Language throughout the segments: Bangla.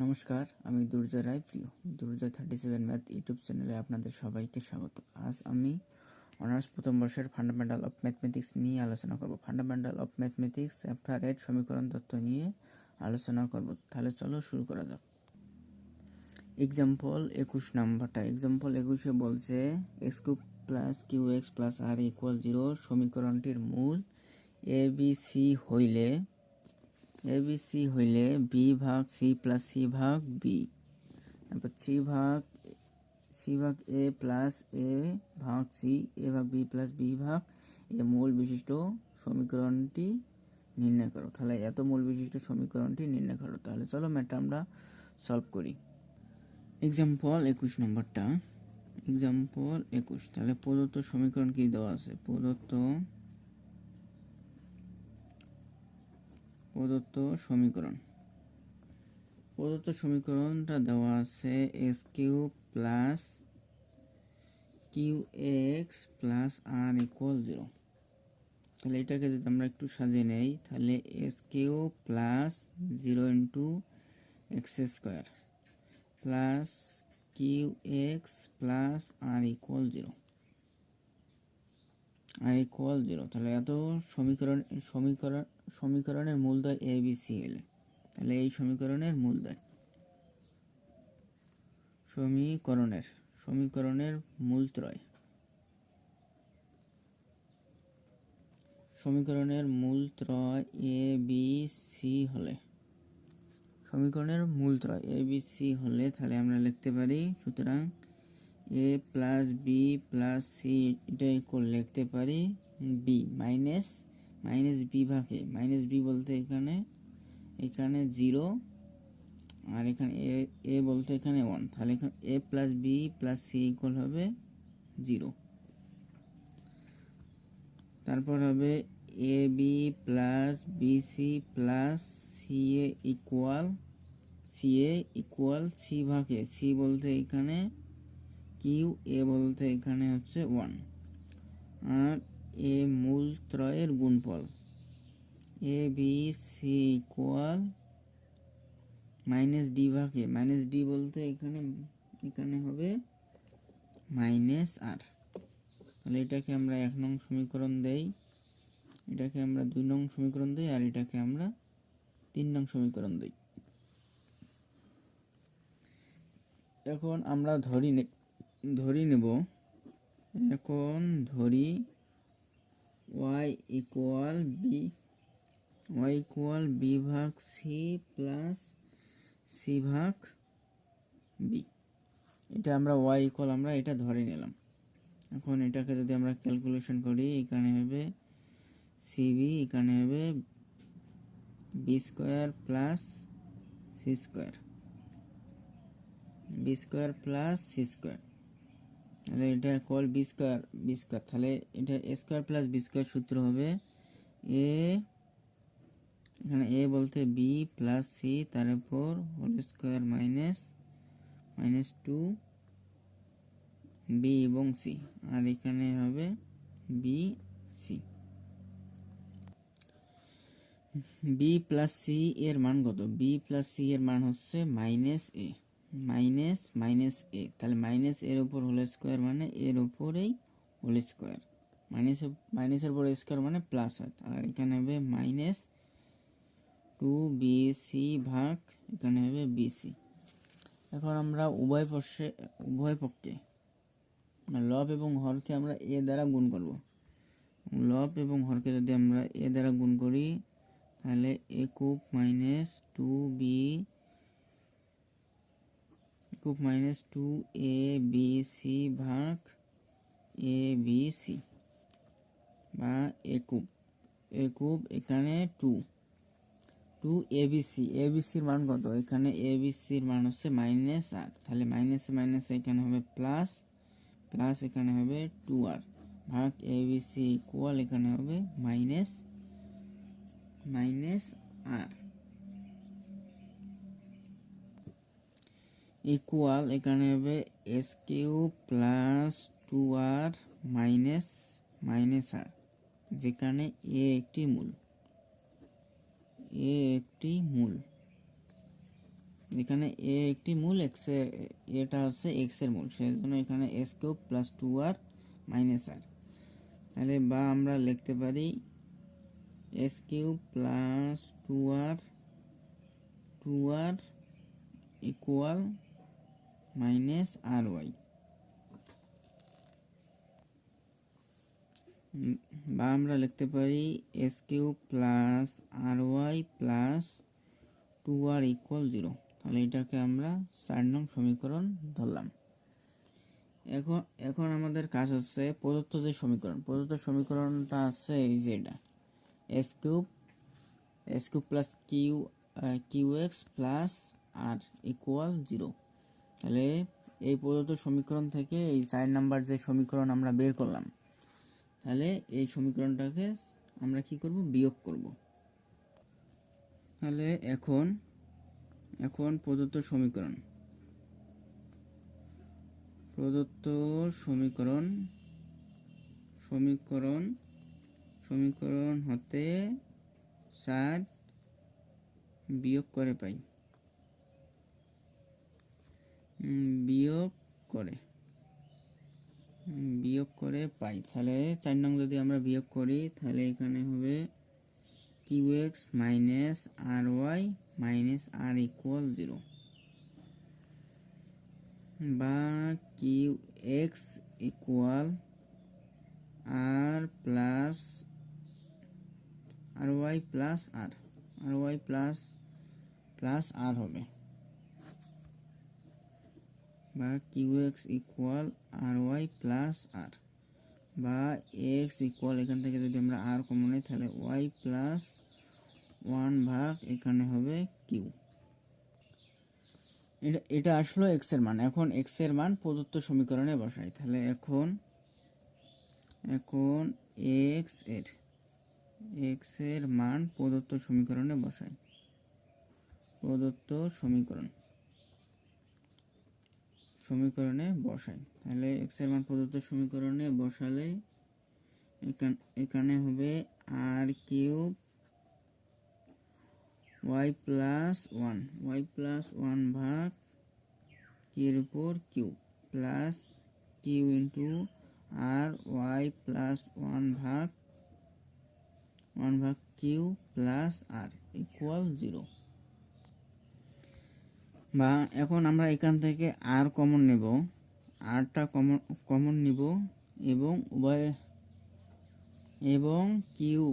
নমস্কার, আমি দুর্জয় রায় প্রিয়। দুর্জয় 37 ম্যাথ ইউটিউব চ্যানেলে আপনাদের সবাইকে স্বাগত। আজ আমি অনার্স প্রথম বর্ষের ফান্ডামেন্টাল অফ ম্যাথমেটিক্স নিয়ে আলোচনা করব। ফান্ডামেন্টাল অফ ম্যাথমেটিক্স চ্যাপ্টার 8 সমীকরণ তত্ত্ব নিয়ে আলোচনা করব। তাহলে চলো শুরু করা যাক। এক্সাম্পল 21 নাম্বারটা। এক্সাম্পল 21-এ বলছে x³ plus qx plus r equal 0 সমীকরণটির মূল এবিসি হইলে বি ভাগ সি প্লাস সি ভাগ বি, তারপর সি ভাগ এ প্লাস এ ভাগ সি, এ ভাগ বি প্লাস বি ভাগ এ মূল বিশিষ্ট সমীকরণটি নির্ণয় করো। তাহলে এত মূল বিশিষ্ট সমীকরণটি নির্ণয় করো। তাহলে চলো ম্যাথটা আমরা সলভ করি। এক্সাম্পল 21 নম্বরটা। এক্সাম্পল 21। তাহলে প্রদত্ত সমীকরণ কি দেওয়া আছে? প্রদত্ত সমীকরণটা দেওয়া আছে x³ plus qx plus r equal 0। তাহলে এটাকে যদি আমরা একটু সাজিয়ে নেই, তাহলে x³ plus 0 into x square plus qx plus r equal 0। তাহলে এত সমীকরণের মূলদ্বয় এ বি সি এলে, তাহলে এই সমীকরণের মূলদ্বয় সমীকরণের মূলত্রয় এ বি সি হলে, তাহলে আমরা লিখতে পারি, সুতরাং এ প্লাস বি প্লাস সি এটা ইকুয়াল লিখতে পারি বি মাইনাস বি ভাগে, মাইনাস বি বলতে এখানে 0 আর এখানে এ বলতে এখানে 1, তাহলে এখানে A plus B plus C equal হবে 0। তারপর হবে A B plus B C plus C A equal C ভাগে, সি বলতে এখানে কিউ, এ বলতে এখানে হচ্ছে 1, আর এ মূল ত্রয়ের গুণফল A B C equal minus D ভাগে, মাইনাস ডি বলতে এখানে হবে মাইনাস আর। তাহলে এটাকে আমরা 1 নং সমীকরণ দেই, এটাকে আমরা 2 নং সমীকরণ দেই, আর এটাকে আমরা 3 নং সমীকরণ দেই। এখন আমরা ধরি নেব, এখন ধরি y ইকুয়াল বি ভাগ সি প্লাস সি ভাগ বি। এটা আমরা y ইকুয়াল আমরা এটা ধরে নিলাম। এখন এটাকে যদি আমরা ক্যালকুলেশন করি, এখানে হবে সিবি, এখানে হবে B square plus C square, তাহলে এটা ইকুয়াল বি স্কোয়ার, তাহলে এটা A square plus B square সূত্র হবে এখানে এ বলতে বি প্লাস সি, তার উপর হোল স্কোয়ার মাইনাস 2 বি এবং সি, আর এখানে হবে B C. B plus C এর মান কত? বি প্লাস সি এর মান হচ্ছে মাইনাস এ, তাহলে মাইনাস এর উপর হোল স্কোয়ার মানে এর উপরেই হোল স্কোয়ার, মাইনাসের উপর স্কোয়ার মানে প্লাস হয়, আর এখানে হবে মাইনাস 2 বি সি ভাগ এখানে হবে বি সি। এখন আমরা উভয় পক্ষে লব এবং হরকে আমরা এ দ্বারা গুণ করব। লব এবং হরকে যদি আমরা এ দ্বারা গুণ করি, তাহলে এ কিউব মাইনাস 2 এ বি সি ভাগ এ বি সি, বা এ কিউব এখানে 2 এ বি সির মান কত? এখানে এ বি সির মান হচ্ছে মাইনাস আর, তাহলে মাইনাস এখানে হবে প্লাস এখানে হবে 2r ভাগ এ বি সি ইকুয়াল এখানে হবে মাইনাস আর ইকুয়াল এখানে হবে S cube plus 2r minus R, যেখানে এ একটি মূল। এখানে এ একটি মূল, এক্স এর এটা হচ্ছে এক্স এর মূল, সেই জন্য এখানে S cube plus 2r minus R. তাহলে বা আমরা লিখতে পারি S cube plus 2r equal minus R Y, বা আমরা লিখতে পারি S cube plus R Y plus 2r equal 0। তাহলে এটাকে আমরা 4 নং সমীকরণ ধরলাম। এখন আমাদের কাজ হচ্ছে প্রদত্ত যে সমীকরণটা আছে এই যে এটা S cube plus Q X plus R equal 0। তাহলে এই প্রদত্ত সমীকরণ থেকে এই 4 নাম্বার যে সমীকরণ আমরা বের করলাম, তাহলে এই সমীকরণটাকে আমরা কি করব, বিয়োগ করব। তাহলে এখন প্রদত্ত সমীকরণ হতে 4 বিয়োগ করে পাই, বিয়োগ করে পাই। তাহলে 4 নং যদি আমরা বিয়োগ করি তাহলে এখানে হবে Q x minus R Y minus আর ইকুয়াল 0, বা কিউ এক্স ইকুয়াল আর প্লাস আর ওয়াই প্লাস আর হবে, বা কিউ এক্স ইকুয়াল আর ওয়াই প্লাস আর, বা এক্স ইকুয়াল এখান থেকে যদি আমরা আর কমন নিই তাহলে ওয়াই প্লাস 1 ভাগ এখানে হবে কিউ। এটা আসলো এক্স এর মান। এখন এক্স এর মান প্রদত্ত সমীকরণে বসাই। তাহলে এখন এক্স এর মান প্রদত্ত সমীকরণে বসাই। তাহলে এক্স এর মান প্রদত্ত সমীকরণে বসালে এখানে হবে আর কিউব ওয়াই প্লাস 1 ভাগ কিউর উপর কিউব প্লাস কিউ ইন্টু আর ওয়াই প্লাস 1 ভাগ কিউ প্লাস আর ইকুয়াল 0। বা এখন আমরা এখান থেকে আর কমন নেব, আরটা কমন নিব এবং কিউ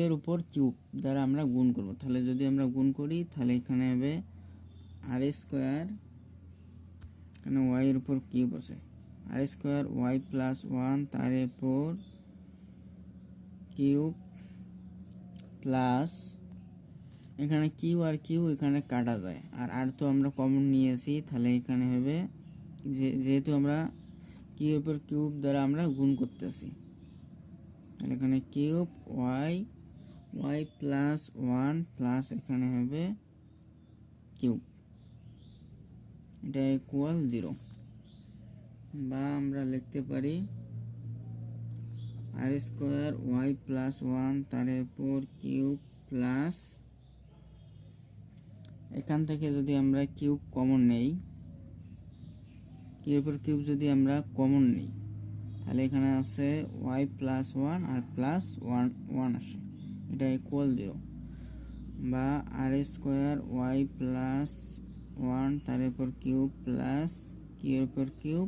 এর উপর কিউব দ্বারা আমরা গুণ করব। তাহলে যদি আমরা গুণ করি তাহলে এখানে হবে আর স্কোয়ার, এখানে ওয়াই এর উপর কিউব আছে, আর স্কোয়ার ওয়াই প্লাস 1 তার উপর কিউব প্লাস এখানে কিউ আর কিউ এখানে কাটা যায়, আর তো আমরা কমন নিয়েছি, তাহলে এখানে হবে যেহেতু আমরা কিউ এর উপর কিউব দ্বারা আমরা গুণ করতেছি, তাহলে এখানে কিউব ওয়াই প্লাস 1 প্লাস এখানে হবে কিউব, এটা ইকুয়াল 0। বা আমরা লিখতে পারি আর স্কোয়ার ওয়াই প্লাস 1 তার উপর কিউব প্লাস এখান থেকে যদি আমরা কিউব কমন নেই, কিউব উপর কিউব যদি আমরা কমন নেই তাহলে এখানে আছে ওয়াই প্লাস 1 আর প্লাস 1 আসে, এটা ইকুয়াল 0। বা আর স্কোয়ার ওয়াই প্লাস 1 তার উপর কিউব প্লাস কিউর উপর কিউব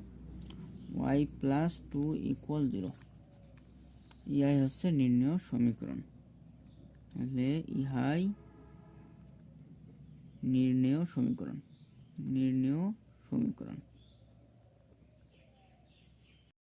ওয়াই প্লাস 2 ইকুয়াল 0। ইহাই হচ্ছে নির্ণয় সমীকরণ। তাহলে ইহাই নির্ণয় সমীকরণ।